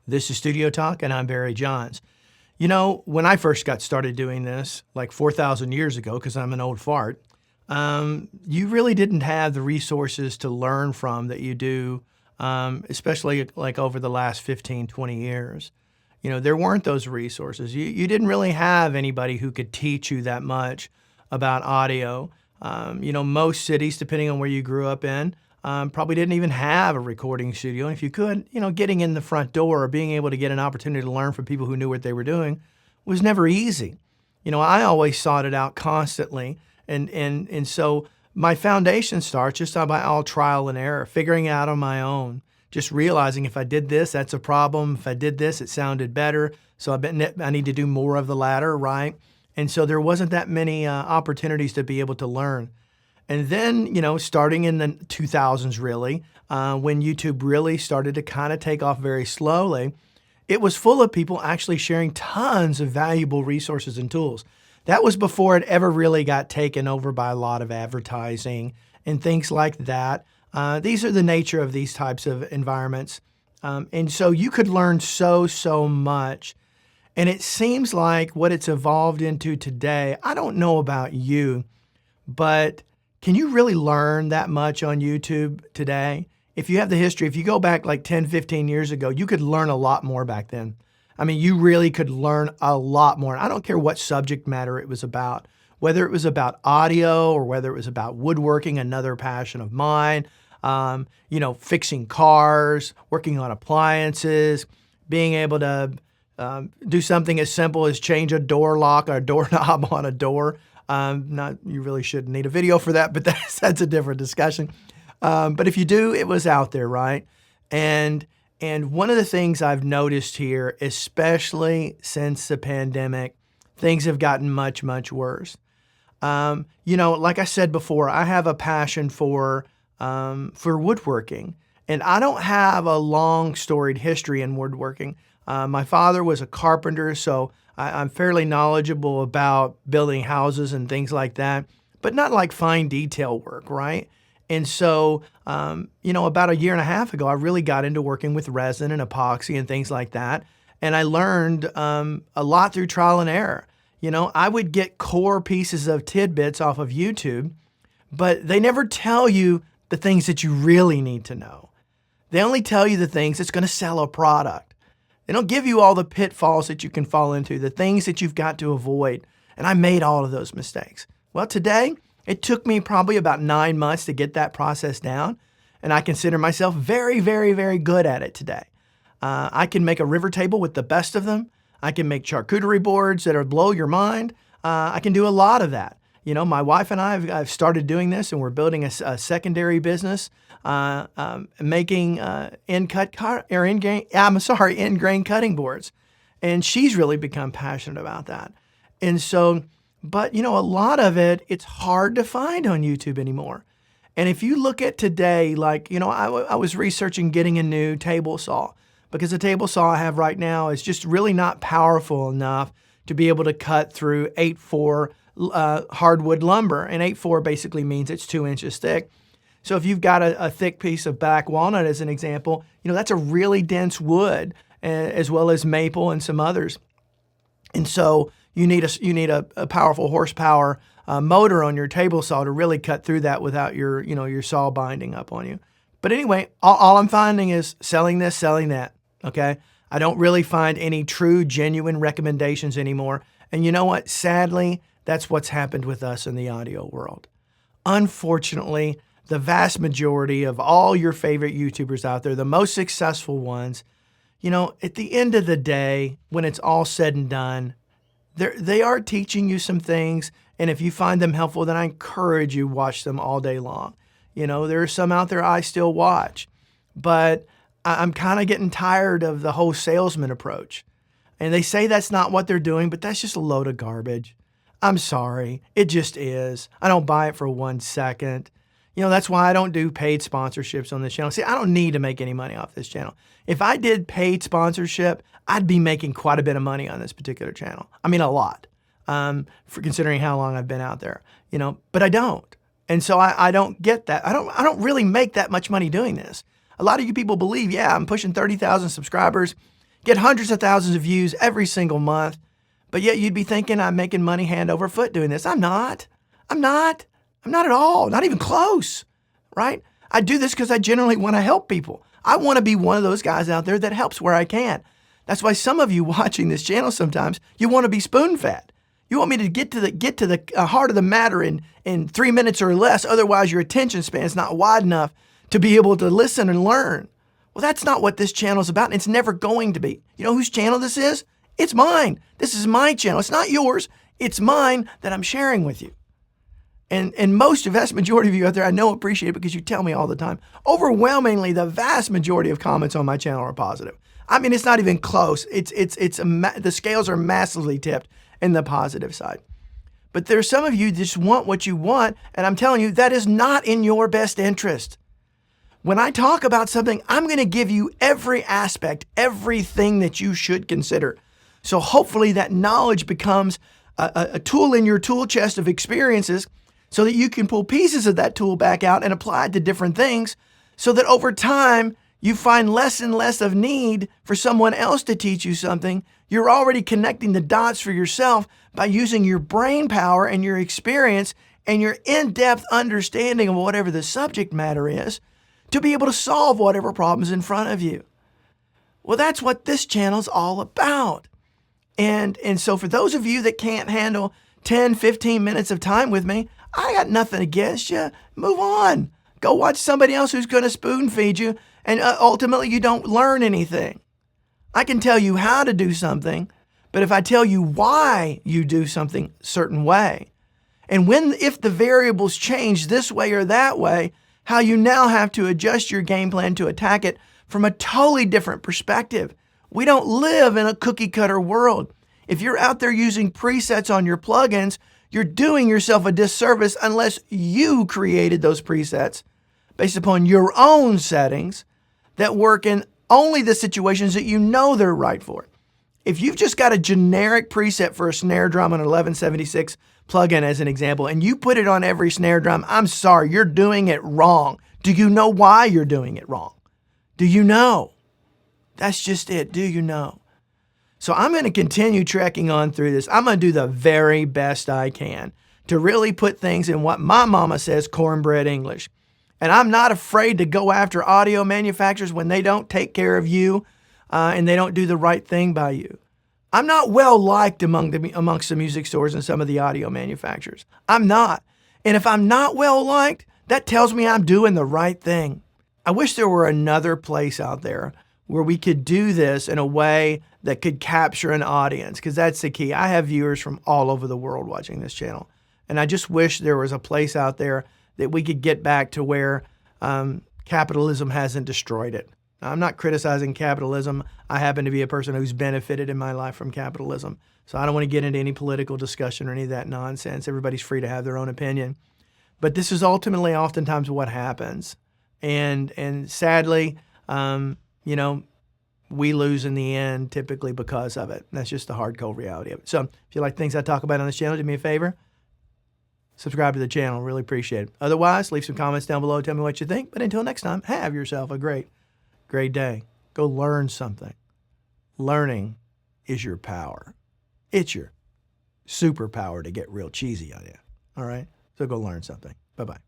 This is Studio Talk, and I'm Barry Johns. You know, when I first got started doing this, like 4,000 years ago, because I'm an old fart, you really didn't have the resources to learn from that you do, especially like over the last 15, 20 years. You know, there weren't those resources. You didn't really have anybody who could teach you that much about audio. You know, most cities, depending on where you grew up in, probably didn't even have a recording studio. And if you could, you know, getting in the front door or being able to get an opportunity to learn from people who knew what they were doing was never easy. You know, I always sought it out constantly. And so my foundation starts just by all trial and error, figuring it out on my own, just realizing if I did this, that's a problem. If I did this, it sounded better. So I need to do more of the latter, right? And so there wasn't that many opportunities to be able to learn. And then, you know, starting in the 2000s, really, when YouTube really started to kind of take off very slowly, it was full of people actually sharing tons of valuable resources and tools. That was before it ever really got taken over by a lot of advertising and things like that. These are the nature of these types of environments. And so you could learn so much. And it seems like what it's evolved into today, I don't know about you, but can you really learn that much on YouTube today? If you have the history, if you go back like 10, 15 years ago, you could learn a lot more back then. I mean, you really could learn a lot more. I don't care what subject matter it was about, whether it was about audio or whether it was about woodworking, another passion of mine, you know, fixing cars, working on appliances, being able to do something as simple as change a door lock or a doorknob on a door. You really shouldn't need a video for that, but that's a different discussion. But if you do, it was out there, right? And one of the things I've noticed here, especially since the pandemic, things have gotten much worse. You know, like I said before, I have a passion for woodworking, and I don't have a long storied history in woodworking. My father was a carpenter, so I'm fairly knowledgeable about building houses and things like that, but not like fine detail work, right? And so, you know, about a year and a half ago, I really got into working with resin and epoxy and things like that. And I learned a lot through trial and error. You know, I would get core pieces of tidbits off of YouTube, but they never tell you the things that you really need to know. They only tell you the things that's going to sell a product. They don't give you all the pitfalls that you can fall into, the things that you've got to avoid. And I made all of those mistakes. Well, today, it took me probably about 9 months to get that process down. And I consider myself very good at it today. I can make a river table with the best of them. I can make charcuterie boards that'll blow your mind. I can do a lot of that. You know, my wife and I have started doing this, and we're building a secondary business, making end grain cutting boards. And she's really become passionate about that. And so, but you know, a lot of it's hard to find on YouTube anymore. And if you look at today, like, you know, I was researching getting a new table saw, because the table saw I have right now is just really not powerful enough to be able to cut through 8/4 hardwood lumber. And 8/4 basically means it's 2 inches thick. So if you've got a thick piece of black walnut as an example, you know, that's a really dense wood, as well as maple and some others. And so you need a powerful horsepower motor on your table saw to really cut through that without your saw binding up on you. But anyway, all I'm finding is selling this, selling that. Okay, I don't really find any true, genuine recommendations anymore. And you know what? Sadly, that's what's happened with us in the audio world. Unfortunately, the vast majority of all your favorite YouTubers out there, the most successful ones, you know, at the end of the day, when it's all said and done, they are teaching you some things. And if you find them helpful, then I encourage you watch them all day long. You know, there are some out there I still watch, but I'm kind of getting tired of the whole salesman approach. And they say that's not what they're doing, but that's just a load of garbage. I'm sorry. It just is. I don't buy it for 1 second. You know, that's why I don't do paid sponsorships on this channel. See, I don't need to make any money off this channel. If I did paid sponsorship, I'd be making quite a bit of money on this particular channel. I mean, a lot, for considering how long I've been out there, you know, but I don't. And so I don't get that. I don't really make that much money doing this. A lot of you people believe, yeah, I'm pushing 30,000 subscribers, get hundreds of thousands of views every single month, but yet you'd be thinking I'm making money hand over foot doing this. I'm not. I'm not at all, not even close, right? I do this because I generally want to help people. I want to be one of those guys out there that helps where I can. That's why some of you watching this channel sometimes, you want to be spoon-fed. You want me to get to the heart of the matter in 3 minutes or less, otherwise your attention span is not wide enough to be able to listen and learn. Well, that's not what this channel is about, and it's never going to be. You know whose channel this is? It's mine. This is my channel. It's not yours. It's mine that I'm sharing with you. And most, the vast majority of you out there, I know appreciate it because you tell me all the time. Overwhelmingly, the vast majority of comments on my channel are positive. I mean, it's not even close. The scales are massively tipped in the positive side. But there's some of you just want what you want, and I'm telling you, that is not in your best interest. When I talk about something, I'm going to give you every aspect, everything that you should consider. So hopefully that knowledge becomes a tool in your tool chest of experiences so that you can pull pieces of that tool back out and apply it to different things so that over time you find less and less of need for someone else to teach you something. You're already connecting the dots for yourself by using your brain power and your experience and your in-depth understanding of whatever the subject matter is to be able to solve whatever problem's in front of you. Well, that's what this channel's all about. And so for those of you that can't handle 10, 15 minutes of time with me, I got nothing against you. Move on. Go watch somebody else who's going to spoon feed you, and ultimately you don't learn anything. I can tell you how to do something, but if I tell you why you do something a certain way, and if the variables change this way or that way, how you now have to adjust your game plan to attack it from a totally different perspective. We don't live in a cookie cutter world. If you're out there using presets on your plugins, you're doing yourself a disservice unless you created those presets based upon your own settings that work in only the situations that you know they're right for. If you've just got a generic preset for a snare drum on an 1176 plugin as an example, and you put it on every snare drum, I'm sorry, you're doing it wrong. Do you know why you're doing it wrong? Do you know? That's just it. Do you know? So I'm going to continue trekking on through this. I'm going to do the very best I can to really put things in what my mama says, cornbread English. And I'm not afraid to go after audio manufacturers when they don't take care of you and they don't do the right thing by you. I'm not well liked amongst the music stores and some of the audio manufacturers. I'm not. And if I'm not well liked, that tells me I'm doing the right thing. I wish there were another place out there where we could do this in a way that could capture an audience, because that's the key. I have viewers from all over the world watching this channel. And I just wish there was a place out there that we could get back to where capitalism hasn't destroyed it. Now, I'm not criticizing capitalism. I happen to be a person who's benefited in my life from capitalism. So I don't want to get into any political discussion or any of that nonsense. Everybody's free to have their own opinion. But this is ultimately oftentimes what happens. And sadly, you know, we lose in the end typically because of it. That's just the hard, cold reality of it. So if you like things I talk about on this channel, do me a favor. Subscribe to the channel. Really appreciate it. Otherwise, leave some comments down below. Tell me what you think. But until next time, have yourself a great day. Go learn something. Learning is your power. It's your superpower to get real cheesy on you. All right? So go learn something. Bye-bye.